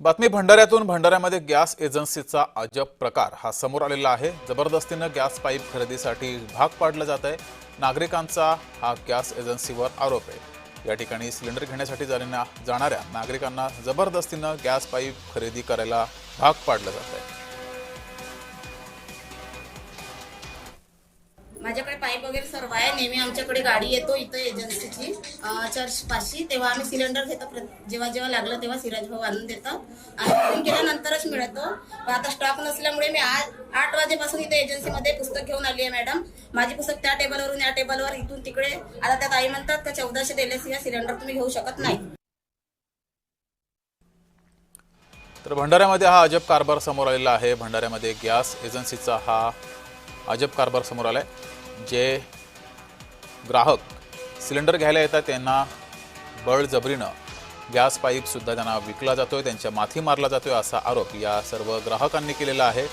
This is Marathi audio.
बातमी भंडाऱ्यातून भंडाऱ्यामध्ये गॅस एजन्सीचा अजब प्रकार हा समोर आलेला आहे। जबरदस्तीने गॅस पाईप खरेदीसाठी भाग पाडला जात आहे। नागरिकांचा हा गॅस एजन्सीवर आरोप आहे। या ठिकाणी सिलेंडर घेण्यासाठी जाणाऱ्या नागरिकांना जबरदस्तीने गॅस पाईप खरेदी करायला भाग पाडलं जात आहे। माझ्याकडे पाईप वगैरे सर्व आहे। नेहमी आमच्याकडे गाडी येतो इथं एजन्सीची चर्च पाशी, तेव्हा आम्ही सिलेंडर घेतो। जेव्हा जेव्हा लागलं तेव्हा सिराज भाऊ आणून देतात आणि बुकिंग केल्यानंतरच मिळतो। आता स्टॉक नसल्यामुळे मी आज 8 वाजेपासून इथे एजन्सीमध्ये पुस्तक घेऊन आली आहे। मॅडम, माझी पुस्तक त्या टेबलवरून या टेबलवर इथून तिकडे। आता त्या ताई म्हणतात का 1400 दिल्याशिवाय सिलेंडर तुम्ही घेऊ शकत नाही। तर भंडाऱ्यामध्ये हा अजब कारभार समोर आलेला आहे। भंडाऱ्यामध्ये गॅस एजन्सीचा हा अजब कारभार समोर आलाय। जे ग्राहक सिलेंडर घ्यायला येतात त्यांना बळजबरीनं गॅस पाईप सुद्धा त्यांना विकला जातोय, त्यांच्या माथी मारला जातोय असा आरोप या सर्व ग्राहकांनी केलेला आहे।